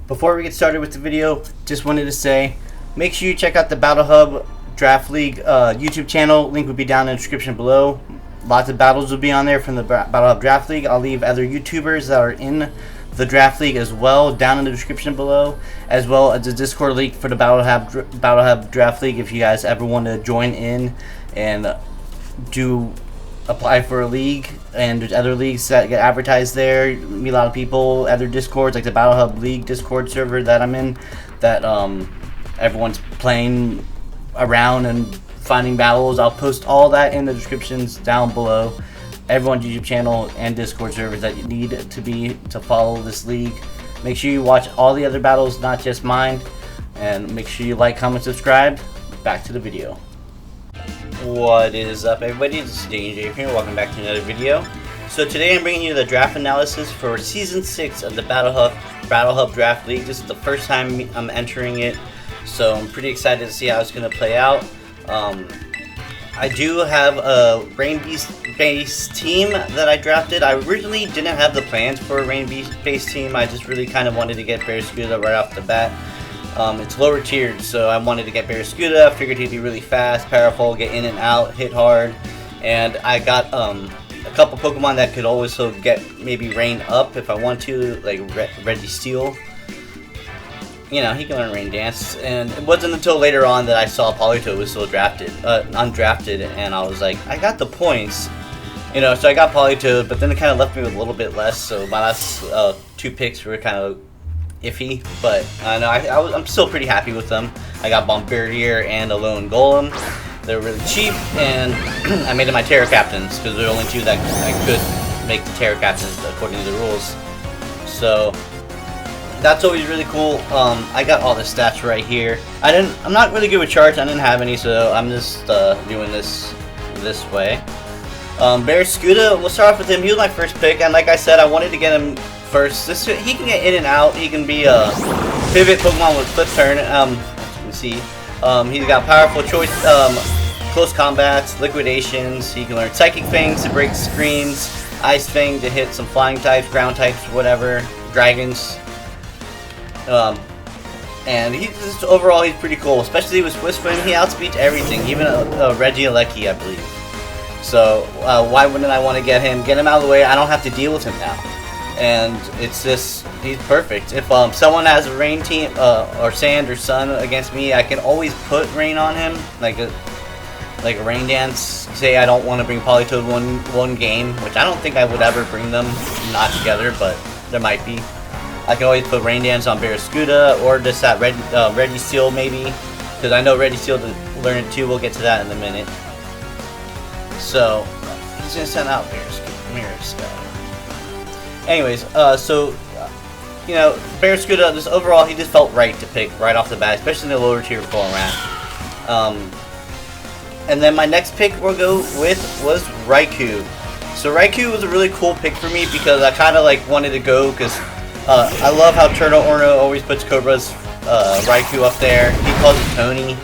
Before we get started with the video, just wanted to say, make sure you check out the Battle Hub Draft League YouTube channel. Link will be down in the description below. Lots of battles will be on there from the Battle Hub Draft League. I'll leave other YouTubers that are in the Draft League as well down in the description below, as well as the Discord link for the Battle Hub Draft League if you guys ever want to join in and apply for a league. And there's other leagues that get advertised there. Meet a lot of people, other Discords like the Battle Hub League Discord server that I'm in, that everyone's playing around and finding battles. I'll post all that in the descriptions down below. Everyone's YouTube channel and Discord servers that you need to follow this league. Make sure you watch all the other battles, not just mine, and make sure you like, comment, subscribe. Back to the video. What is up, everybody? This is DJ here. Welcome back to another video. So today I'm bringing you the draft analysis for Season 6 of the Battle Hub Draft League. This is the first time I'm entering it, so I'm pretty excited to see how it's going to play out. I do have a Rain Beast team that I drafted. I originally didn't have the plans for a Rain Beast team. I just really kind of wanted to get Barraskewda right off the bat. It's lower tiered, so I wanted to get Barraskewda. I figured he'd be really fast, powerful, get in and out, hit hard. And I got a couple Pokemon that could also get maybe Rain up if I want to, like BHDL. You know, he can learn Rain Dance. And it wasn't until later on that I saw Politoed was still undrafted, and I was like, I got the points. You know, so I got Politoed, but then it kind of left me with a little bit less, so my last two picks were kind of iffy, but I'm still pretty happy with them. I got Bombardier and a Lone Golem. They're really cheap, and I made them my Terra Captains, because they're the only two that I could make the Terra Captains according to the rules. So that's always really cool. I got all the stats right here. I'm not really good with charts. I didn't have any, so I'm just doing this way. Barraskewda, we'll start off with him. He was my first pick, and like I said, I wanted to get him first. He can get in and out. He can be a pivot Pokemon with Flip Turn. As you can see, he's got powerful choice, close combats, liquidations. He can learn Psychic Fangs to break screens, Ice Fang to hit some flying types, ground types, whatever, dragons. And overall he's pretty cool, especially with Swiss Swim. He outspeeds everything, even a Regieleki, I believe. So why wouldn't I want to get him out of the way? I don't have to deal with him now. And it's just, he's perfect. If someone has a Rain team, or Sand or Sun against me, I can always put Rain on him, like a Rain Dance. Say I don't want to bring Politoed one game, which I don't think I would ever bring them not together, but there might be. I can always put Rain Dance on Barraskewda, or just that BHDL maybe, because I know BHDL to learn it too. We'll get to that in a minute. So he's gonna send out Barraskewda. Anyways, you know, Barraskewda, just overall, he just felt right to pick right off the bat, especially in the lower tier format. And then my next pick we'll go with was Raikou. So Raikou was a really cool pick for me because I kind of like wanted to go because I love how Turtle Orno always puts Cobra's Raikou up there. He calls it Tony.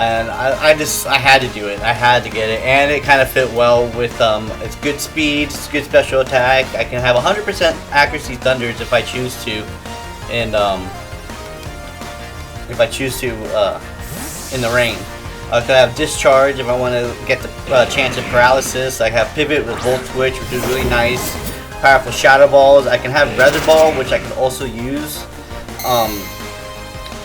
And I had to do it. I had to get it, and it kind of fit well with it's good speed, it's good special attack. I can have 100% accuracy Thunders if I choose to, and if I choose to in the rain. I could have Discharge if I want to get the chance of paralysis. I have Pivot with Volt Switch, which is really nice. Powerful Shadow Balls. I can have Weather Ball, which I can also use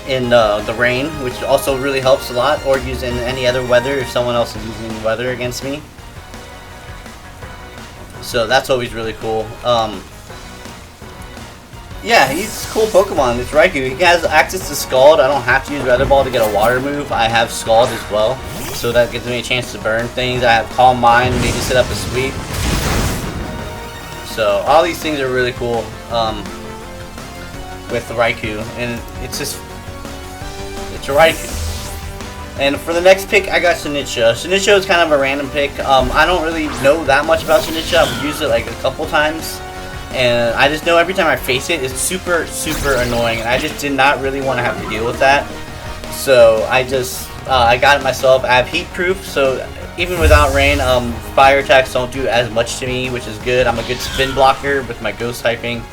in the rain, which also really helps a lot, or use in any other weather if someone else is using weather against me. So that's always really cool. Yeah, he's a cool Pokemon. It's Raikou. He has access to Scald. I don't have to use Weather Ball to get a water move. I have Scald as well, so that gives me a chance to burn things. I have Calm Mind, maybe set up a sweep. So all these things are really cool with the Raikou, and it's just Raikou. And for the next pick, I got Sinistcha. Sinistcha is kind of a random pick. I don't really know that much about Sinistcha. I've used it like a couple times, and I just know every time I face it, it's super, super annoying, and I just did not really want to have to deal with that. So I got it myself. I have Heat Proof, so even without rain, fire attacks don't do as much to me, which is good. I'm a good spin blocker with my ghost typing.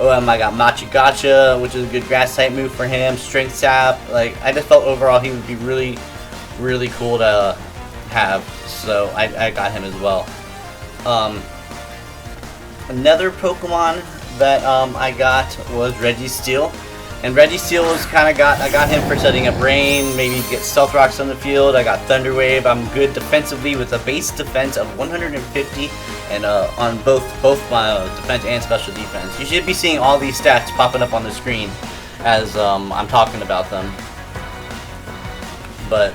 I got Machigacha, which is a good grass type move for him. Strength Sap. Like, I just felt overall he would be really, really cool to have. So I got him as well. Another Pokemon that I got was Registeel. And Registeel was I got him for setting up Rain, maybe get Stealth Rocks on the field. I got Thunder Wave. I'm good defensively with a base defense of 150 and on both my defense and special defense. You should be seeing all these stats popping up on the screen as I'm talking about them. But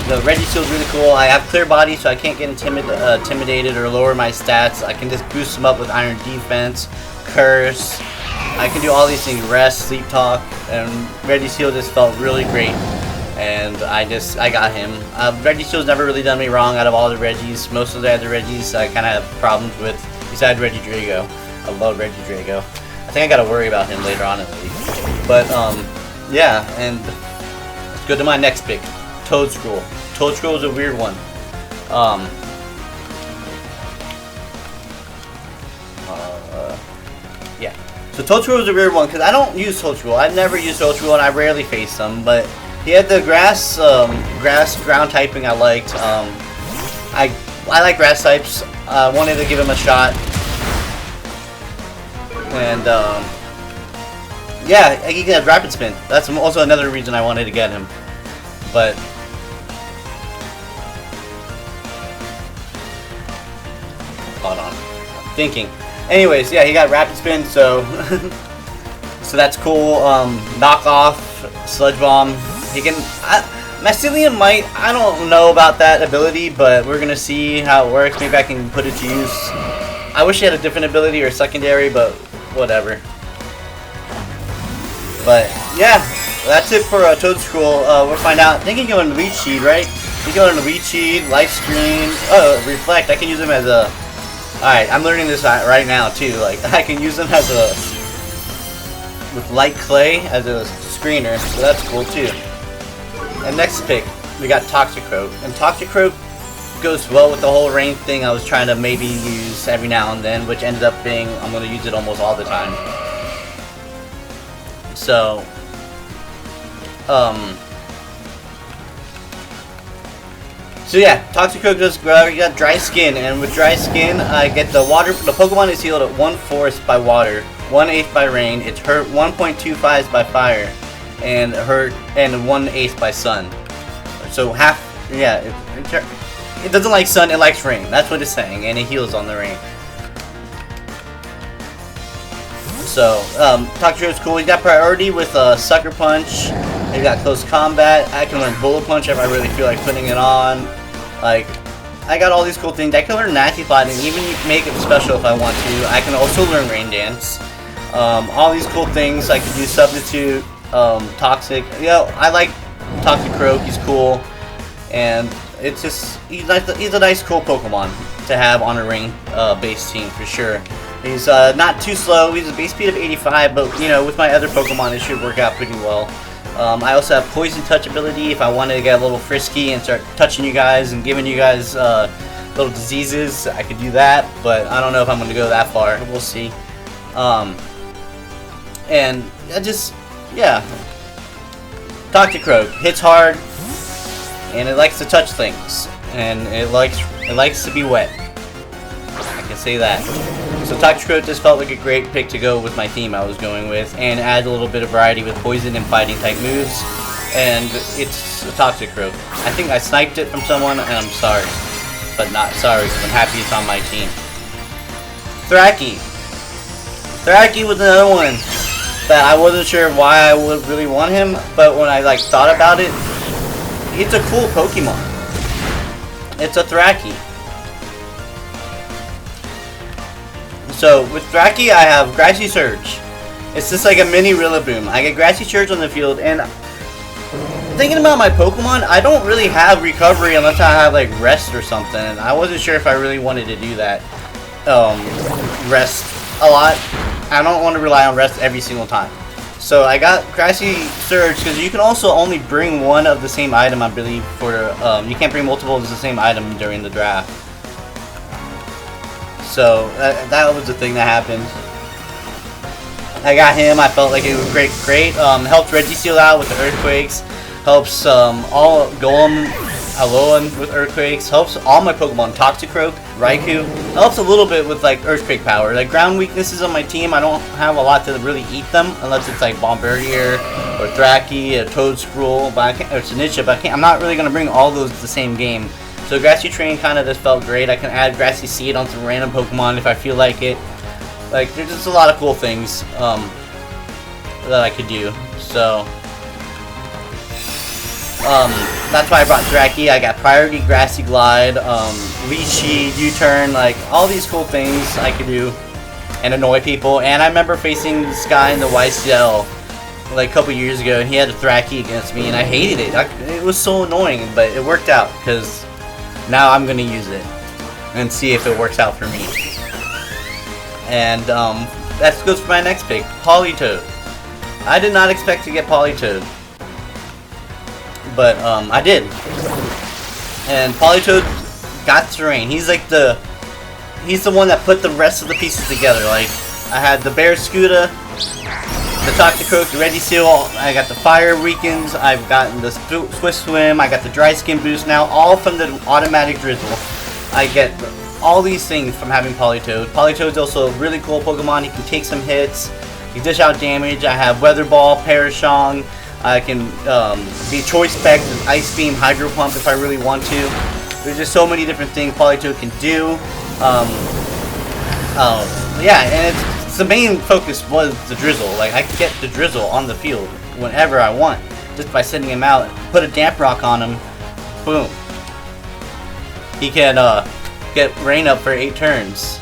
the Registeel is really cool. I have Clear Body, so I can't get intimidated or lower my stats. I can just boost them up with Iron Defense, Curse. I can do all these things, Rest, Sleep Talk, and Registeel just felt really great. And I got him. Registeel's never really done me wrong out of all the Regis. Most of the other Regis I kind of have problems with, besides Regidrago. I love Regidrago. I think I gotta worry about him later on in the league. But, yeah, and let's go to my next pick. Toedscruel. Toedscruel is a weird one. Yeah. So Toedscruel is a weird one because I don't use Toedscruel. I've never used Toedscruel and I rarely face them. But he had the grass ground typing I liked. I like grass types. I wanted to give him a shot. And yeah, he can have Rapid Spin. That's also another reason I wanted to get him. But hold on, I'm thinking. Anyways, yeah, he got Rapid Spin, so so that's cool. Knock Off, Sludge Bomb. He can. Mycelium might. I don't know about that ability, but we're gonna see how it works. Maybe I can put it to use. I wish he had a different ability or secondary, but whatever. But yeah, that's it for Toedscruel. We'll find out. I think he can go into Leech Seed, right? He can go into Leech Seed, Life Screen. Oh, Reflect. I can use him as a. Alright, I'm learning this right now too. Like, I can use them as a. With Light Clay as a screener, so that's cool too. And next pick, we got Toxicroak. And Toxicroak goes well with the whole rain thing I was trying to maybe use every now and then, which ended up being I'm going to use it almost all the time. So, so yeah, Toxicroak does you got Dry Skin, and with Dry Skin, I get the water. The Pokemon is healed at 1/4 by water, 1/8 by rain. It's hurt 1.25 by fire, and hurt and 1/8 by sun. So half. Yeah, it doesn't like sun. It likes rain. That's what it's saying, and it heals on the rain. So Toxicroak's cool. He's got priority with Sucker Punch. He's got Close Combat. I can learn Bullet Punch if I really feel like putting it on. Like, I got all these cool things. I can learn Nasty Plot and even make it special if I want to. I can also learn Rain Dance. All these cool things. I can do Substitute, Toxic. You know, I like Toxicroak. He's cool, and it's just he's a nice, cool Pokemon to have on a Ring base team for sure. He's not too slow. He's a base speed of 85, but you know, with my other Pokemon, it should work out pretty well. I also have Poison Touch ability if I wanted to get a little frisky and start touching you guys and giving you guys little diseases. I could do that, but I don't know if I'm going to go that far. We'll see. And I just, yeah. Toxicroak hits hard, and it likes to touch things, and it likes to be wet. I can say that. So Toxicroak just felt like a great pick to go with my theme I was going with, and add a little bit of variety with poison and fighting type moves. And it's a Toxicroak. I think I sniped it from someone, and I'm sorry, but not sorry because I'm happy it's on my team. Thracky. Thracky was another one that I wasn't sure why I would really want him, but when I like thought about it, it's a cool Pokemon. It's a Thracky. So, with Thracky, I have Grassy Surge. It's just like a mini Rillaboom. I get Grassy Surge on the field, and thinking about my Pokemon, I don't really have Recovery unless I have, like, Rest or something. And I wasn't sure if I really wanted to do that. Rest a lot. I don't want to rely on Rest every single time. So, I got Grassy Surge, because you can also only bring one of the same item, I believe, for, you can't bring multiple of the same item during the draft. So that was the thing that happened. I got him. I felt like it was great. Helped Registeel out with the earthquakes. Helps all Golem, Alolan with earthquakes. Helps all my Pokemon, Toxicroak, Raikou. Helps a little bit with like earthquake power. Like ground weaknesses on my team, I don't have a lot to really eat them unless it's like Bombardier or Thracky, a Toedscruel, but I can't, or Sinistcha. But I'm not really gonna bring all those to the same game. So Grassy Train kind of just felt great. I can add Grassy Seed on some random Pokemon if I feel like it. Like there's just a lot of cool things that I could do. So. That's why I brought Thracky. I got Priority Grassy Glide, Leechy, U-Turn, like all these cool things I could do and annoy people. And I remember facing this guy in the YCL like a couple years ago, and he had a Thracky against me, and I hated it. It was so annoying, but it worked out because now I'm gonna use it and see if it works out for me. And that goes for my next pick, Politoed. I did not expect to get Politoed. But I did, and Politoed got terrain. He's like he's the one that put the rest of the pieces together. Like I had the Bear Scooter, the Toxicroak, the Registeel. I got the Fire Weakens. I've gotten the Swift Swim. I got the Dry Skin boost now, all from the automatic Drizzle. I get all these things from having Politoed. Politoed's also a really cool Pokemon. He can take some hits. He dish out damage. I have Weather Ball, Parashong. I can be Choice Spec, Ice Beam, Hydro Pump if I really want to. There's just so many different things Politoed can do. Yeah, and the main focus was the Drizzle. Like I could get the Drizzle on the field whenever I want, just by sending him out. Put a Damp Rock on him, boom. He can get Rain Up for 8 turns.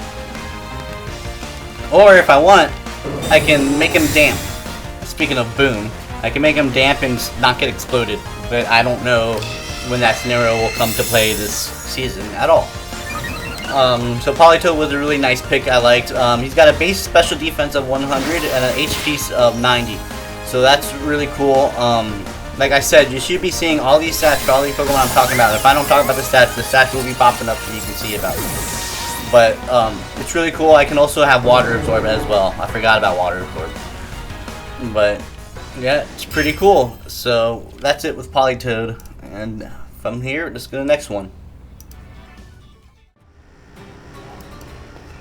Or if I want, I can make him damp. Speaking of boom. I can make him damp and not get exploded, but I don't know when that scenario will come to play this season at all. So Politoed was a really nice pick I liked. He's got a base special defense of 100 and an HP of 90, so that's really cool. Like I said, you should be seeing all these stats for all these Pokemon I'm talking about. If I don't talk about the stats will be popping up so you can see about them. But it's really cool. I can also have Water Absorb as well. I forgot about Water Absorb. But yeah, it's pretty cool. So that's it with Politoed, and from here, let's go to the next one.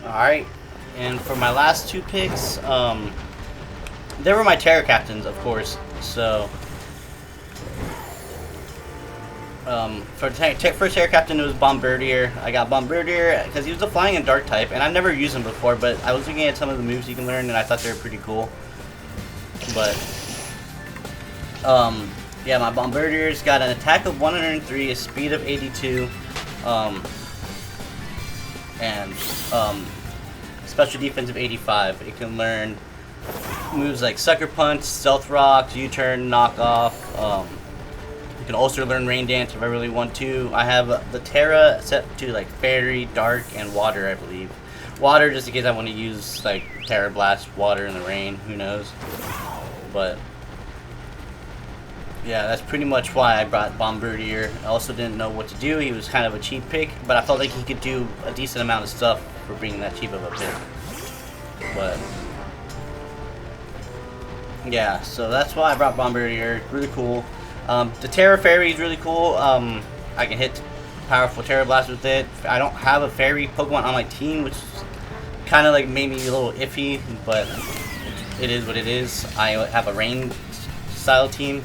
Alright, and for my last 2 picks, they were my Terra Captains, of course. So for Terra Captain, it was Bombardier. I got Bombardier because he was a Flying and Dark type, and I've never used him before, but I was looking at some of the moves you can learn, and I thought they were pretty cool. But yeah, my Bombardier's got an attack of 103, a speed of 82, and special defense of 85. It can learn moves like Sucker Punch, Stealth Rock, U-Turn, Knock Off. You can also learn Rain Dance if I really want to. I have the Terra set to like Fairy, Dark, and Water, I believe. Water just in case I want to use like Terra Blast, Water in the rain, who knows. But yeah, that's pretty much why I brought Bombardier. I also didn't know what to do. He was kind of a cheap pick, but I felt like he could do a decent amount of stuff for being that cheap of a pick. But yeah, so that's why I brought Bombardier. Really cool. The Terra Fairy is really cool. I can hit powerful Terra Blast with it. I don't have a Fairy Pokemon on my team, which kind of like made me a little iffy, but it is what it is. I have a Rain style team.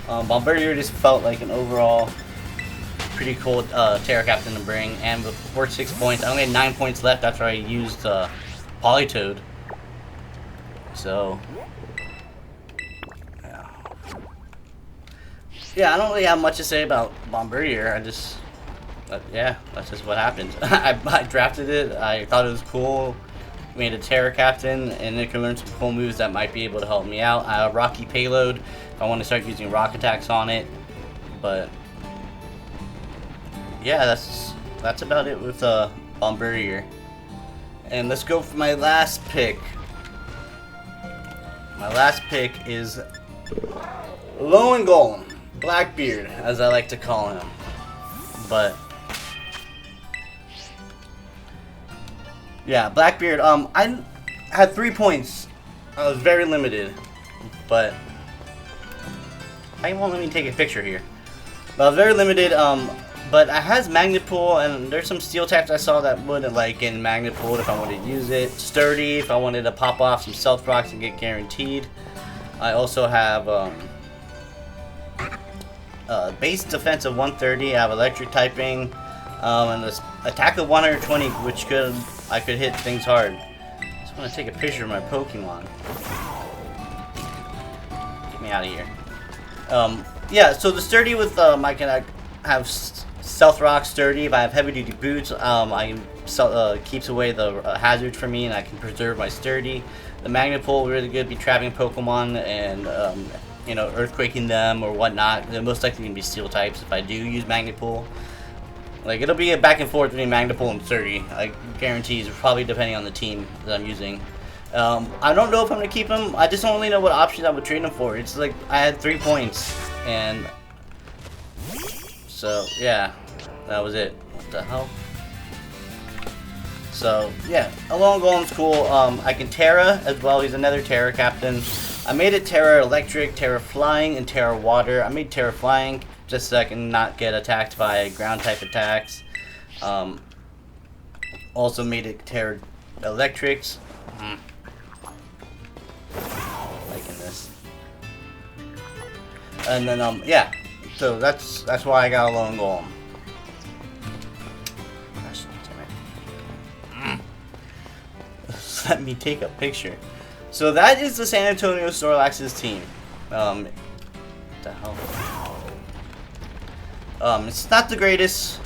Bombardier just felt like an overall pretty cool Terra Captain to bring, and with 46 points, I only had 9 points left after I used Politoed. So yeah, I don't really have much to say about Bombardier. Yeah, that's just what happened. I drafted it. I thought it was cool. Made a Terra Captain, and it can learn some cool moves that might be able to help me out. I have a Rocky Payload if I want to start using rock attacks on it. But yeah, that's about it with Bombardier. And let's go for my last pick. My last pick is Lone Golem, Blackbeard, as I like to call him. But Yeah, Blackbeard. I had 3 points. I was very limited, but I won't let me take a picture here. But I was very limited. But it has Magnet Pull, and there's some steel types I saw that wouldn't like in Magnet Pull if I wanted to use it. Sturdy if I wanted to pop off some Stealth Rocks and get guaranteed. I also have base defense of 130. I have electric typing, and this attack of 120, which I could hit things hard. I just want to take a picture of my Pokemon. Get me out of here. Yeah, so the sturdy with I can have Stealth Rock sturdy. If I have heavy duty boots, keeps away the hazards for me, and I can preserve my sturdy. The Magnet Pull really good. Be trapping Pokemon and you know, earthquaking them or whatnot. They're most likely gonna be steel types if I do use Magnet Pull. Like, it'll be a back and forth between Magnet Pull and sturdy. I guarantee, probably depending on the team that I'm using. I don't know if I'm gonna keep him. I just don't really know what options I would trade him for. It's like I had 3 points, and so yeah, that was it. What the hell? So yeah, Alolan Golem's cool. I can Terra as well. He's another Terra captain. I made it Terra Electric, Terra Flying, and Terra Water. I made Terra Flying just so I can not get attacked by ground type attacks. Also made it Terra Electrics. Liking this. And then yeah, so that's why I got Alolan Golem. Gosh, damn it. Let me take a picture. So that is the San Antonio Snorlax's team. What the hell? It's not the greatest,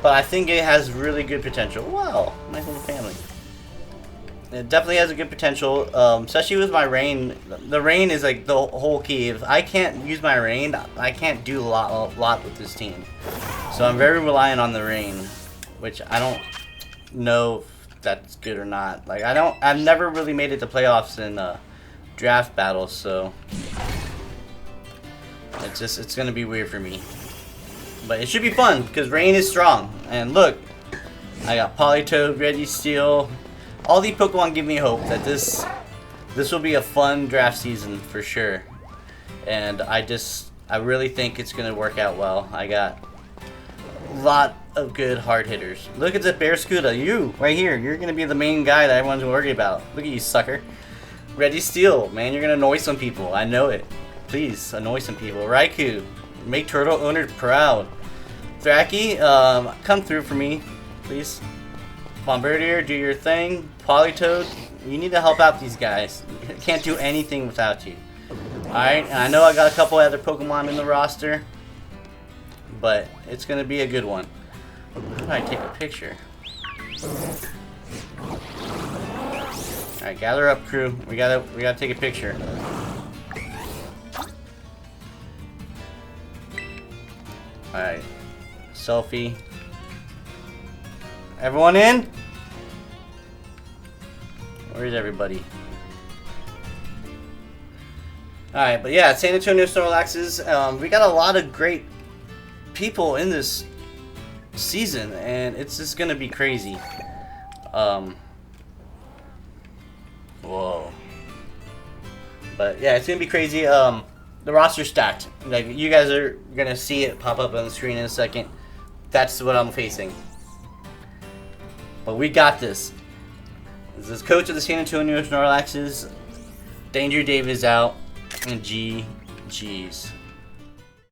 but I think it has really good potential. Wow, nice little family. It definitely has a good potential, especially with my rain. The rain is like the whole key. If I can't use my rain, I can't do a lot with this team. So I'm very reliant on the rain, which I don't know if that's good or not. Like, I've never really made it to playoffs in draft battles, so it's gonna be weird for me. But it should be fun because rain is strong. And look, I got Politoed, Registeel. All these Pokemon give me hope that this will be a fun draft season for sure. And I really think it's gonna work out well. I got a lot of good hard hitters. Look at the Barraskewda, you right here. You're gonna be the main guy that everyone's worried about. Look at you, sucker. Registeel, man, you're gonna annoy some people. I know it. Please annoy some people. Raikou, make turtle owners proud. Thracky, come through for me, please. Bombardier, do your thing. Politoed, you need to help out these guys. Can't do anything without you. Alright, and I know I got a couple other Pokemon in the roster, but it's gonna be a good one. How do I take a picture? Alright, gather up, crew. We gotta take a picture. Alright. Selfie. Everyone in? Where's everybody? Alright, but yeah, San Antonio Snorlaxes. We got a lot of great people in this season, and it's just gonna be crazy. Whoa. But yeah, it's gonna be crazy. The roster's stacked. Like, you guys are gonna see it pop up on the screen in a second. That's what I'm facing. But we got this. This is coach of the San Antonio Snorlaxes. Danger Dave is out. And GG's.